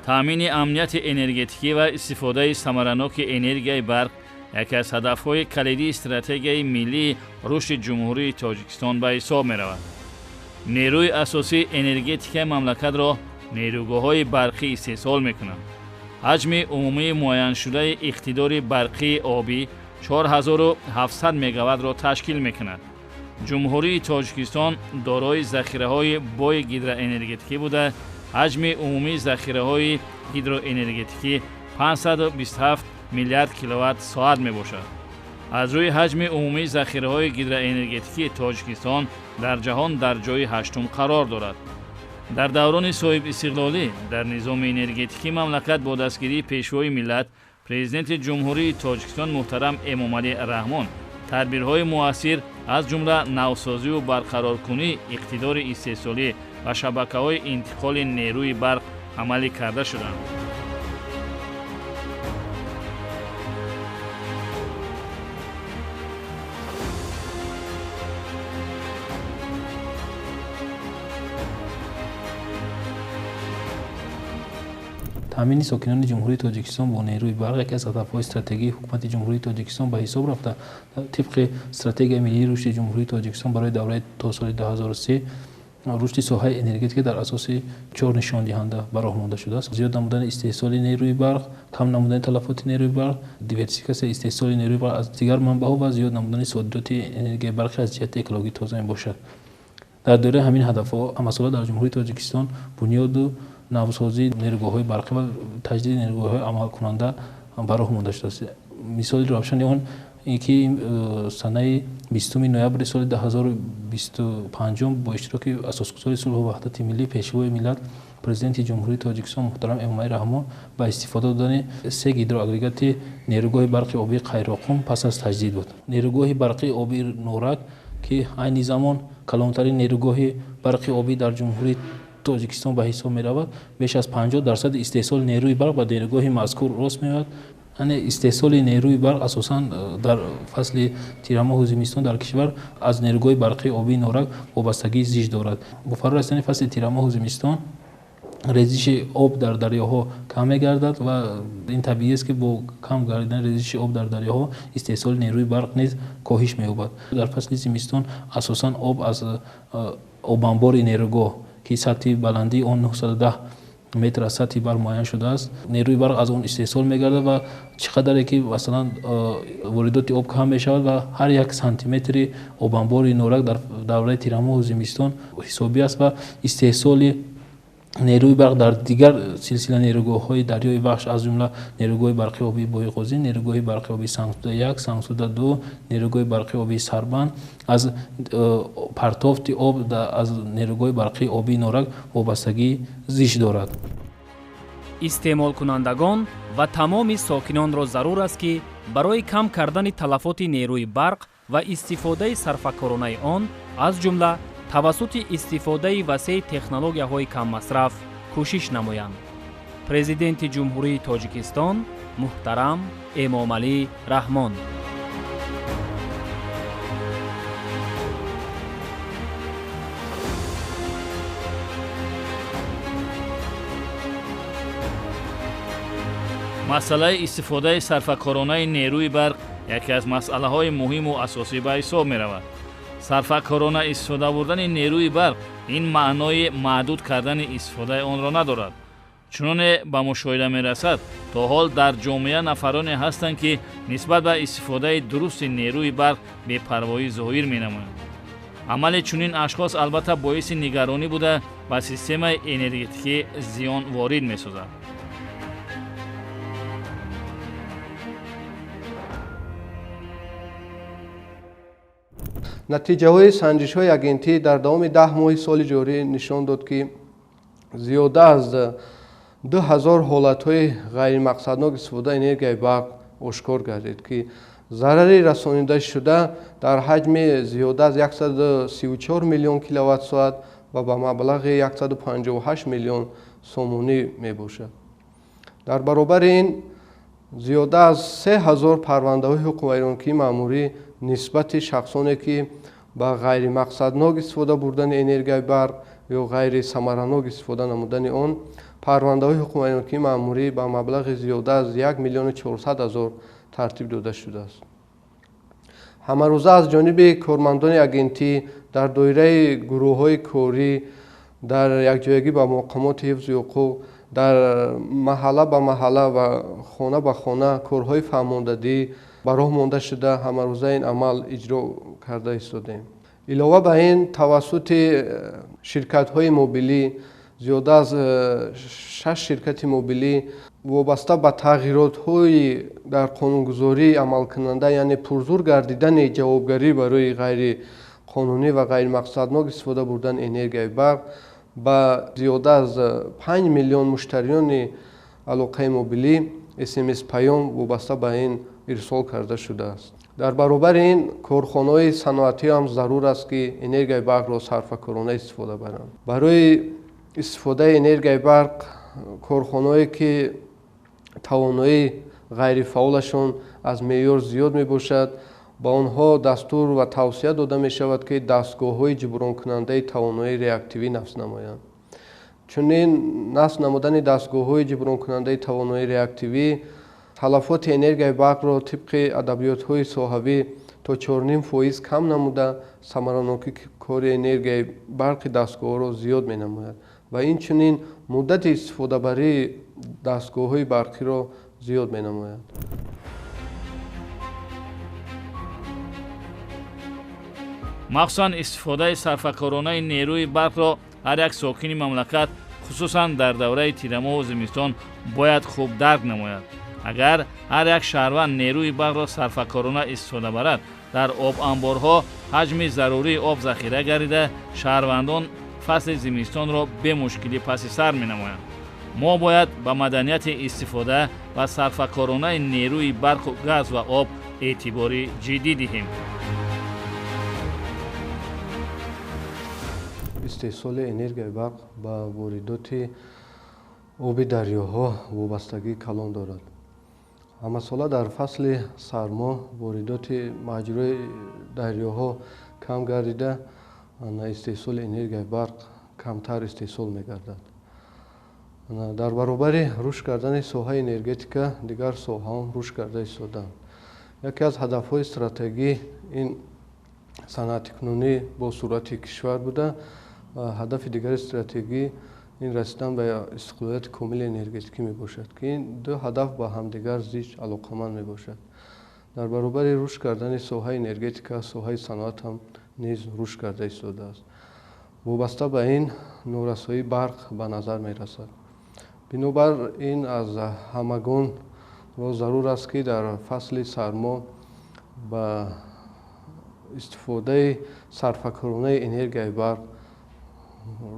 таъмини амнияти энергетикӣ ва истифодаи самараноки энергияи барқ яке аз ҳадафҳои калидии стратегияи миллии рушди ҷумҳурии Тоҷикистон ба ҳисоб меравад. нерӯи асосии энергетикаи мамлакатро нерӯгоҳҳои барқӣ истеҳсол мекунанд. ҳаҷми умумии муайяншудаи иқтидори барқии обӣ 4700 мегаваттро ташкил мекунад. ҷумҳурии Тоҷикистон дорои захираҳои бои гидроэнергетикӣ буда, ҳаҷми умумии захираҳои гидроэнергетикӣ 527 миллиард киловатт соат мебошад. аз рӯи ҳаҷми умумии захираҳои гидроэнергетикии Тоҷикистон дар ҷаҳон дар ҷойи ҳаштум қарор дорад. дар даврони соҳибистиқлолӣ дар низоми энергетикии мамлакат бо дастгирии пешвои миллат президенти ҷумҳурии Тоҷикистон муҳтарам Эмомалӣ Раҳмон тадбирҳои муассир аз ҷумла навсозиву барқароркунии иқтидори истеҳсолӣ ва шабакаҳои интиқоли нерӯи барқ амалӣ карда шуданд. таъмини сокинони ҷумҳурии Тоҷикистон бо нерӯи барқ яке аз ҳадафҳои стратегии ҳукумати ҷумҳурии Тоҷикистон ба ҳисоб рафта. тибқи стратегияи миллии рушди ҷумҳурии Тоҷикистон барои давраи то соли 2030 рушди соҳаи энергетика дар асоси 4 нишондиҳанда ба роҳ монда шудааст. зиёд намудани истеҳсоли нерӯи барқ, кам намудани талафоти нерӯи барқ, диверсификасияи истеҳсоли нерӯи барқ аз дигар манбаъҳо ва зиёд намудани содироти энергияи барқи аз ҷиҳати экологии тоза мебошад. дар доираи ҳамин ҳадафҳо ҳамасола дар ҷумҳурии Тоҷикистон бунёду навсозии нерӯгоҳҳои барқӣ ва таҷдиди нерӯгоҳҳои амалкунанда ба роҳ монда шудааст. мисоли равшани он ин ки санаи 20 ноябри соли 2025 бо иштироки асосгузори сулҳу ваҳдати миллӣ пешвои миллат президенти ҷумҳурии Тоҷикистон муҳтарам Эмомалӣ Раҳмон ба истифода додани 3 гидроагрегати нерӯгоҳи барқи обии Қайроқум пас аз таҷдид буд. нерӯгоҳи барқи обии Норак ки айни замон калонтарин нерӯгоҳи барқи обӣ дар ҷумҳурии Тоҷикистон ба ҳисоб меравад, беш аз 50% истеҳсоли нерӯи барқ ба нерӯгоҳи мазкур рост меояд. яъне истеҳсоли нерӯи барқ асосан дар фасли тирамоҳу зимистон дар кишвар аз нерӯгоҳи барқи обии Норак вобастагии зич дорад. бо фаро расидани фасли тирамоҳу зимистон резиши об дар дарёҳо кам мегардад ва ин табиист ки бо кам гардидани резиши об дар дарёҳо истеҳсоли нерӯи барқ низ коҳиш меёбад. дар фасли зимистон асосан об аз обанбори нерӯгоҳ ки сатҳи баландии он 910 метр аз сатҳи бар муайян шудааст, нерӯи барқ аз он истеҳсол мегардад ва чӣ қадаре ки масалан воридоти об кам мешавад ва ҳар 1 сантиметри обанбори Норак дар давраи тирамоҳу зимистон ҳисобӣ аст ва истеҳсоли нерӯи барқ дар дигар силсила нерӯгоҳҳои дарёи вахш аз ҷумла нерӯгоҳи барқи обии Боиқозин, нерӯгоҳи барқи обии Сангсуда 1, Сангсуда 2, нерӯгоҳи барқи обии Сарбанд аз партофти об аз нерӯгоҳи барқи обии Норак вобастагии зич дорад. истеъмолкунандагон ва тамоми сокинонро зарур аст ки барои кам кардани талафоти нерӯи барқ ва истифодаи сарфакоронаи он аз ҷумла тавассути истифодаи васеъи технологияҳои каммасраф кӯшиш намоянд. президенти ҷумҳурии Тоҷикистон муҳтарам Эмомалӣ Раҳмон. масъалаи истифодаи сарфакоронаи нерӯи барқ яке аз масъалаҳои муҳиму асосӣ ба ҳисоб меравад. сарфакорона истифода бурдани нерӯи барқ ин маънои маҳдуд кардани истифодаи онро надорад. чуноне ба мушоҳида мерасад, то ҳол дар ҷомеа нафароне ҳастанд ки нисбат ба истифодаи дурусти нерӯи барқ бепарвоӣ зоҳир менамоянд. амали чунин ашхос албатта боиси нигаронӣ буда ба системаи энергетикӣ зиён ворид месозад. натиҷаҳои санҷишҳои агентӣ дар давоми 10 моҳи соли ҷорӣ нишон дод, ки зиёда аз 2000 ҳолатҳои ғайримақсаднок истифодаи энергияи барқ ошкор гардид, ки зарари расонидашуда дар ҳаҷми зиёда аз 134 миллион киловаттсоат ва ба маблағи 158 миллион сомонӣ мебошад. дар баробари ин зиёда аз 3000 парвандаҳои ҳуқуқвайронкии маъмурӣ нисбати шахсоне ки ба ғайримақсаднок истифода бурдани энергияи барқ ё ғайрисамаранок истифода намудани он парвандаҳои ҳукуматнокии маъмурӣ ба маблағи зиёда аз 1 миллион 400 ҳазор тартиб дода шудааст. ҳамарӯза аз ҷониби кормандони агентӣ дар доираи гурӯҳҳои корӣ дар якҷоягӣ ба мақомоти ҳифзи ҳуқуқ, дар маҳалла ба маҳалла ва хона ба хона корҳои фаҳмондадӣ ба роҳ монда шуда ҳамарӯза ин амал иҷро карда истодаем. илова ба ин тавассути ширкатҳои мобилӣ зиёда аз 6 ширкати мобилӣ вобаста ба тағйиротҳои дар қонунгузории амалкунанда, яъне пурзур гардидани ҷавобгарӣ барои ғайриқонунӣ ва ғайримақсаднок истифода бурдани энергияи барқ ба зиёда аз 5 миллион муштариёни алоқаи мобилӣ SMS паём вобаста ба ин ирсол карда шудааст. дар баробари ин корхонаҳои саноатӣ ҳам зарур аст ки энергияи барқро сарфакорона истифода баранд. барои истифодаи энергияи барқ корхонаҳое ки тавоноии ғайрифаъолашон аз меъёр зиёд мебошад, ба онҳо дастур ва тавсия дода мешавад ки дастгоҳҳои ҷибронкунандаи тавоноии реактивӣ насб намоянд. чунин насб намудани дастгоҳҳои ҷибронкунандаи тавоноии реактивӣ талафоти энергияи барқро тибқи адабиётҳои соҳавӣ то 4.5% кам намуда самаранокии кори энергияи барқи дастгоҳҳоро зиёд менамояд ва инчунин муддати истифодабарии дастгоҳҳои барқиро зиёд менамояд. махсусан истифодаи сарфакоронаи нерӯи барқро ҳар як сокини мамлакат хусусан дар давраи тирамоҳу зимистон бояд хуб дарк намояд. агар ҳар як шаҳрванд нерӯи барқро сарфакорона истифода барад, дар обанборҳо ҳаҷми зарурии об захира гардида шаҳрвандон фасли зимистонро бемушкилӣ паси сар менамоянд. мо бояд ба маданияти истифода ва сарфакоронаи нерӯи барқу газ ва об эътибори ҷиддӣ диҳем. истеҳсоли энергияи барқ ба воридоти оби дарёҳо вобастагии калон дорад. ҳамасола дар фасли сармо воридоти маҷрои дарёҳо кам гардида истеҳсоли энергияи барқ камтар истеҳсол мегардад. дар баробари рушд кардани соҳаи энергетика дигар соҳаҳом рушд карда истоданд. яке аз ҳадафҳои стратегӣ ин санъатикунонӣ бо суръати кишвар буда, ҳадафи дигари стратегӣ ин расидан ба истиқлолияти комили энергетикӣ мебошад ки ин ду ҳадаф ба ҳамдигар зич алоқаманд мебошад. дар баробари рушд кардани соҳаи энергетика соҳаи саноат ҳам низ рушд карда истодааст. вобаста ба ин норасоии барқ ба назар мерасад. бинобар ин аз ҳамагонро зарур аст ки дар фасли сармо ба истифодаи сарфакоронаи энергияи барқ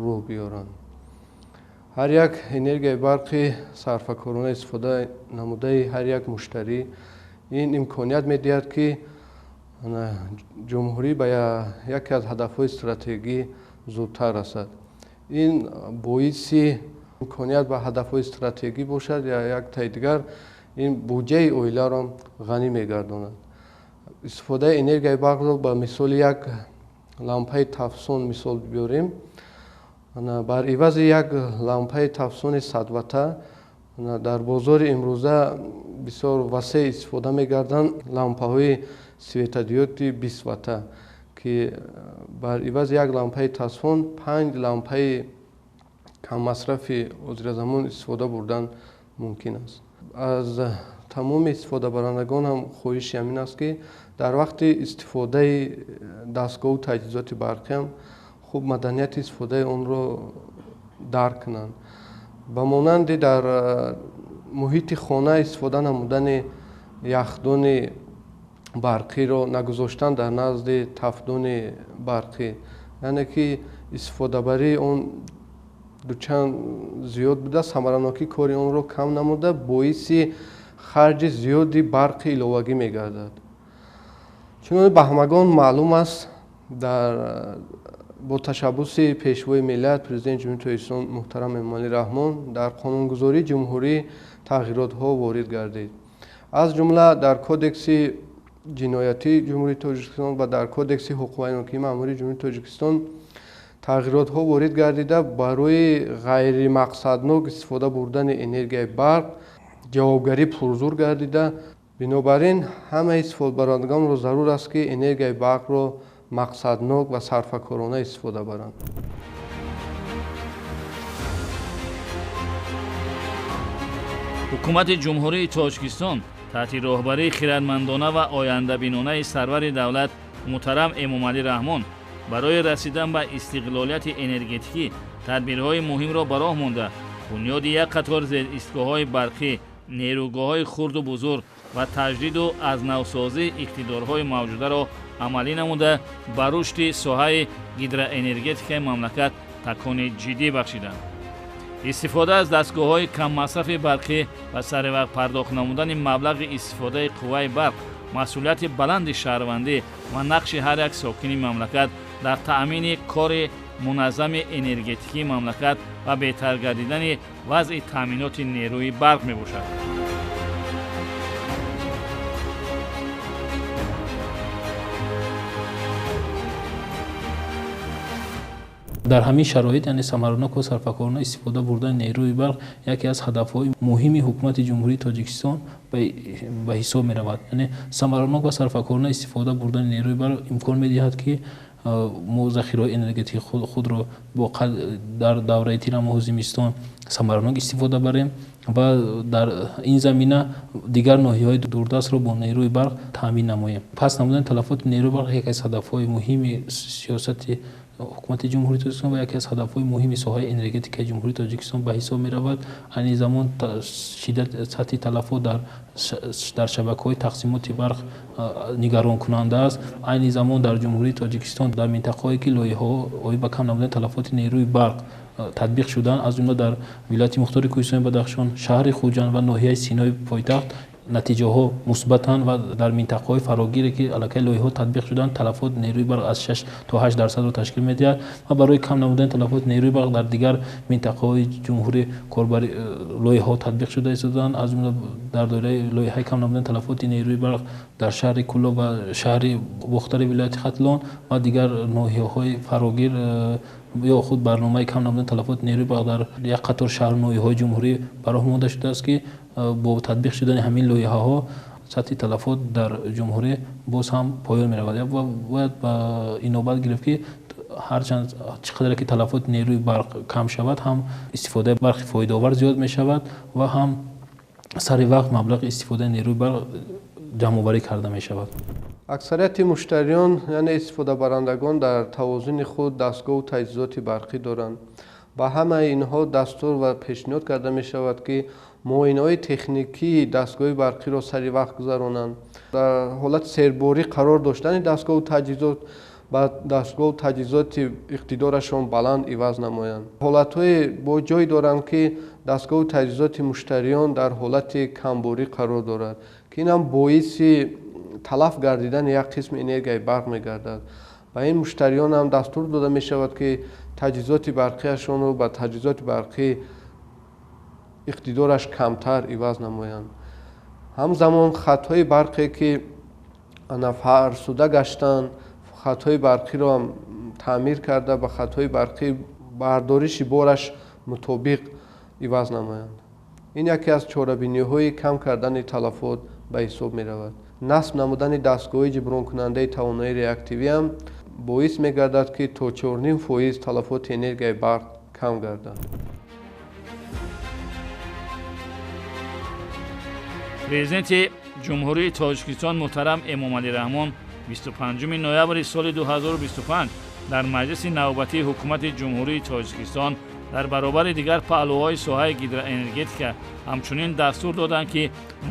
рӯҳ биёранд. ҳар як энергияи барқи сарфакорона истифода намудаи ҳар як муштарӣ ин имконият медиҳад ки ҷумҳурӣ ба яке аз ҳадафҳои стратегӣ зудтар расад. ин боиси имконият ба ҳадафҳои стратегӣ бошад я як таи дигар ин буҷаи оиларо ғанӣ мегардонад. истифодаи энергияи барқро ба мисоли як лампаи тафсон мисол биёрем. бар ивази як лампаи тафсони 100 ватта дар бозори имрӯза бисёр васеъ истифода мегарданд лампаҳои светодиоди 20 ватта ки бар ивази як лампаи тафсон 5 лампаи каммасрафи озиразамон истифода бурдан мумкин аст. аз тамоми истифодабарандагон ҳам хоҳиши ҳамин аст ки дар вақти истифодаи дастгоҳу таҷҳизоти барқӣ ҳам хуб маданияти истифодаи онро дарк кунанд. ба монанди дар муҳити хона истифода намудани яхдони барқиро нагузоштан дар назди тафдони барқӣ, яъне ки истифодабарии он дучанд зиёд буда самаранокии кори онро кам намуда боиси харҷи зиёди барқи иловагӣ мегардад. чунон ба ҳамагон маълум аст бо ташаббуси пешвои миллат президенти ҷумҳурии тоҷикистон муҳтарам эмомалӣ раҳмон дар қонунгузории ҷумҳурӣ тағйиротҳо ворид гардид. аз ҷумла дар кодекси ҷиноятии ҷумҳурии тоҷикистон ва дар кодекси ҳуқуқи маъмурии ҷумҳурии тоҷикистон тағйиротҳо ворид гардида барои ғайримақсаднок истифода бурдани энергияи барқ ҷавобгарӣ пурзур гардида, бинобар ин ҳамаи истифодабарандаганро зарур аст ки энергияи барқро мақсаднок ва сарфакорона истифода баранд. ҳукумати ҷумҳурии Тоҷикистон таҳти роҳбарии хирадмандона ва ояндабинонаи сарвари давлат муҳтарам Эмомалӣ Раҳмон барои расидан ба истиқлолияти энергетикӣ тадбирҳои муҳимро ба роҳ монда, бунёди як қатор зеристгоҳҳои барқӣ, нерӯгоҳҳои хурду бузург ва таҷдиду азнавсозии иқтидорҳои мавҷударо амалӣ намуда ба рушди соҳаи гидроэнергетикаи мамлакат такони ҷиддӣ бахшиданд. истифода аз дастгоҳҳои каммасрафи барқӣ ва саривақт пардохт намудани маблағи истифодаи қувваи барқ масъулияти баланди шаҳрвандӣ ва нақши ҳар як сокини мамлакат дар таъмини кори муназзами энергетикии мамлакат ва беҳтар гардидани вазъи таъминоти нерӯи барқ мебошад. дар ҳамин шароит яъне самаранок ва сарфакорона истифода бурдани нерӯи барқ яке аз ҳадафҳои муҳими ҳукумати ҷумҳурии Тоҷикистон ба ҳисоб меравад. яъне самаранок ва сарфакорона истифода бурдани нерӯи барқ имкон медиҳад ки мо захираҳои энергетикии худро дар давраи тирамоҳу зимистон самаранок истифода барем ва дар ин замина дигар ноҳияҳои дурдастро бо нерӯи барқ таъмин намоем. пас намудани талафоти нерӯи барқ яке аз ҳадафҳои муҳими сиёсати ҳукумати ҷумҳурии Тоҷикистон ва яке аз ҳадафҳои муҳими соҳаи энергетикаи ҷумҳурии Тоҷикистон ба ҳисоб меравад. айни замон сатҳи талафот дар шабакаҳои тақсимоти барқ нигаронкунанда аст. айни замон дар ҷумҳурии Тоҷикистон дар минтақаҳое ки лоиҳаҳои ба кам намудани талафоти нерӯи барқ татбиқ шуданд, аз ҷумла дар вилояти мухтори Кӯҳистони Бадахшон, шаҳри Хуҷанд ва ноҳияи Синои пойтахт натиҷаҳо мусбатанд ва дар минтақаҳои фарогире ки аллакай лоиҳаҳо татбиқ шуданд талафот нерӯи барқ аз 6 то 8% ташкил медиҳад ва барои кам намудани талафоти нерӯи барқ дар дигар минтақаҳои ҷумҳурӣ корбари лоиҳаҳо татбиқ шуда истодаанд, аз ҷумла дар доираи лоиҳаи кам намудани талафоти нерӯи барқ дар шаҳри Кулло ва шаҳри Бохтари вилояти Хатлон ва дигар ноҳияҳои фарогир ё худ барномаи кам намудани талафоти нерӯи барқ дар як қатор шаҳру ноҳияҳои ҷумҳурӣ ба роҳ монда шудааст ки бо татбиқ шудани ҳамин лоиҳаҳо сатҳи талафот дар ҷумҳурӣ боз ҳам поён меравад. бояд ба инобат гирифт ки ҳарчанд чӣ қадре ки талафоти нерӯи барқ кам шавад, ҳам истифодаи барқи фоидаовар зиёд мешавад ва ҳам сари вақт маблағи истифодаи нерӯи барқ ҷамъоварӣ карда мешавад. аксарияти муштариён яъне истифодабарандагон дар тавозуни худ дастгоҳу таҷҳизоти барқӣ доранд. ба ҳамаи инҳо дастур ва пешниҳод карда мешавад ки муоинаҳои техникии дастгоҳи барқиро сари вақт гузаронанд. дар ҳолати серборӣ қарор доштани дастгоҳу таҷҳизот ба дастгоҳу таҷҳизоти иқтидорашон баланд иваз намоянд. ҳолатҳое бо ҷой доранд ки дастгоҳу таҷҳизоти муштариён дар ҳолати камборӣ қарор дорад ки инам боиси талаф гардидани як қисми энергияи барқ мегардад. ба ин муштариён ҳам дастур дода мешавад ки таҷҳизоти барқиашонро ба таҷҳизоти барқӣ иқтидораш камтар иваз намоянд. ҳамзамон хатҳои барқе ки фарсуда гаштанд, хатҳои барқиро ҳам таъмир карда ба хатҳои барқӣ бардориши бораш мутобиқ иваз намоянд. ин яке аз чорабиниҳои кам кардани талафот ба ҳисоб меравад. насб намудани дастгоҳи ҷибронкунандаи тавонаи реактивӣ ҳам боис мегардад ки то 4.5% талафоти энергияи барқ кам гардад. президенти ҷумҳурии Тоҷикистон муҳтарам Эмомалӣ Раҳмон 25 ноябри соли 2025 дар маҷлиси навбатии ҳукумати ҷумҳурии Тоҷикистон дар баробари дигар паҳлӯҳои соҳаи гидроэнергетика ҳамчунин дастур доданд ки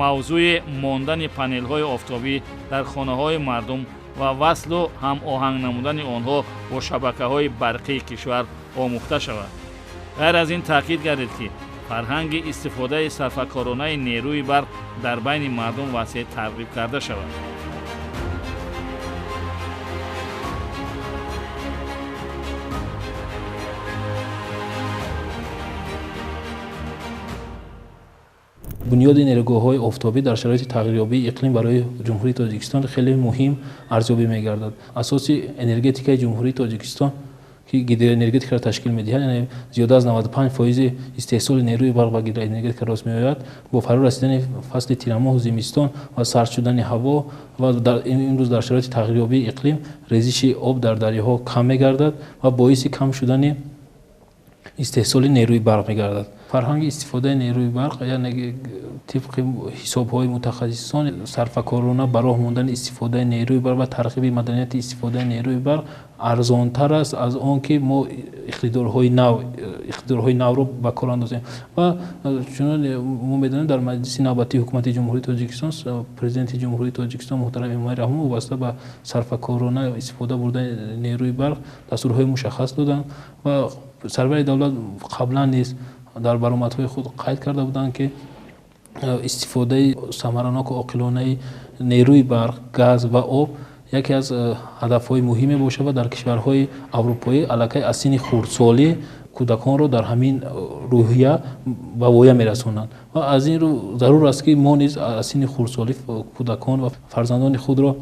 мавзӯи мондани панелҳои офтобӣ дар хонаҳои мардум ва васлу ҳамоҳанг намудани онҳо бо шабакаҳои барқии кишвар омӯхта шавад. ғайр аз ин таъкид гардид ки фарҳанги истифодаи сарфакоронаи нерӯи барқ дар байни мардум васеъ тарғиб карда шавад. бунёди нерӯгоҳҳои офтобӣ дар шароити тағйирёбии иқлим барои ҷумҳурии Тоҷикистон хеле муҳим арзёбӣ мегардад. асоси энергетикаи ҷумҳурии Тоҷикистон که گیدروانرژیک را تشکیل می‌دهد، یعنی زیاده از 95% استحصال نیروی برق با گیدروانرژیک راست می‌آید. با فرا رسیدن فصل تیر ماه و زمستان و سرد شدن هوا و در امروز در شرایط تغییریابی اقلیم ریزش آب در دریاها کم می‌گردد و باعث کم شدن استحصال نیروی برق می‌گردد. فرهنگ استفاده نیروی برق یعنی طبق حساب‌های متخصصان صرفه‌کارانه برای ماندن استفاده نیروی برق و ترغیب مدنیت استفاده نیروی برق ارزان‌تر است از آن که ما اقتدارهای نو را به کار اندازیم. و چون ما می‌دانیم در مجلس نوبتی حکومت جمهوری تاجیکستان پرزیدنت جمهوری تاجیکستان محترم امام‌ای رحمانی وابسته به صرفه‌کارانه استفاده بردن نیروی برق دستورهای مشخص دادند و سرور دولت قبلا نیز در برآمدهای خود قید کرده بودند که استفاده ثمرناک و عاقلانه نیروی برق، گاز و آب یکی از هدفهای مهمی باشه و در کشورهای اروپایی علاقه از سن خردسالی کودکان را در همین روحیه به وایه میرسونند و از این رو ضرور است که ما نیز از سن خردسالی کودکان و فرزندان خود را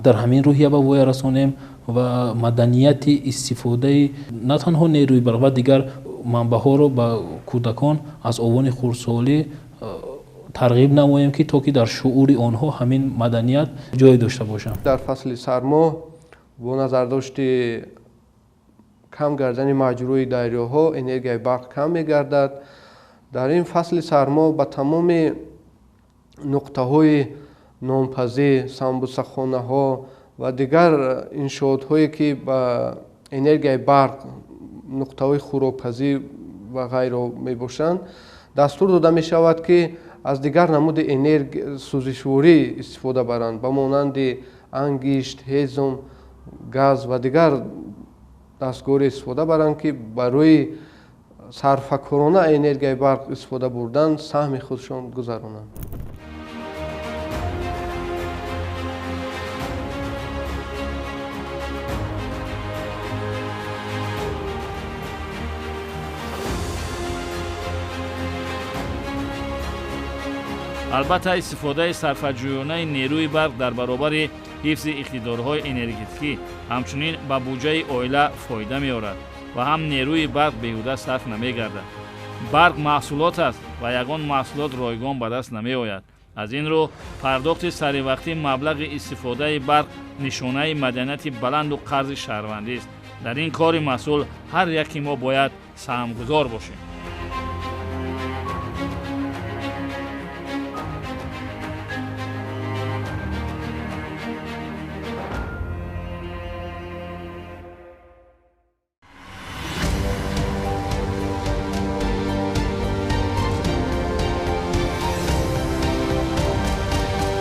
در همین روحیه به وایه رسانیم و مدنیت استفاده نه تنها نیروی برق و دیگر منبع‌ها را به کودکان از آوان خردسالی ترغیب نماییم که تا که در شعور آنها همین مدنیت جای داشته باشند. در فصل سرما با نظر داشت کم گردن مجروی دریاها انرژی برق کم می‌گردد. در این فصل سرما به تمام نقطه‌های نانپزی، سنبوسخانه‌ها و دیگر انشاءات‌هایی که با انرژی برق نقطه‌های خوراکپزی و غیره میباشند دستور داده می شود که از دیگر نمود انرژی سوزشواری استفاده برند به مانند انگشت، هیزم، گاز و دیگر دستگاه استفاده برند که برای صرفه‌کارانه انرژی برق استفاده بردن سهم خودشان گذرانند. البته استفاده صرفه‌جویانه نیروی برق در برابر حفظ اقتدارهای انرژتیکی همچنین به بودجه عائله فایده می‌آورد و هم نیروی برق بیهوده صرف نمی‌گردد. برق محصولات است و یگان محصولات رایگان به دست نمی‌آید. از این رو پرداخت سریع مبلغ استفاده برق نشانه مدنیت بلند و قرض شهروندی است. در این کار مسئول هر یکی ما باید سهمگزار باشیم.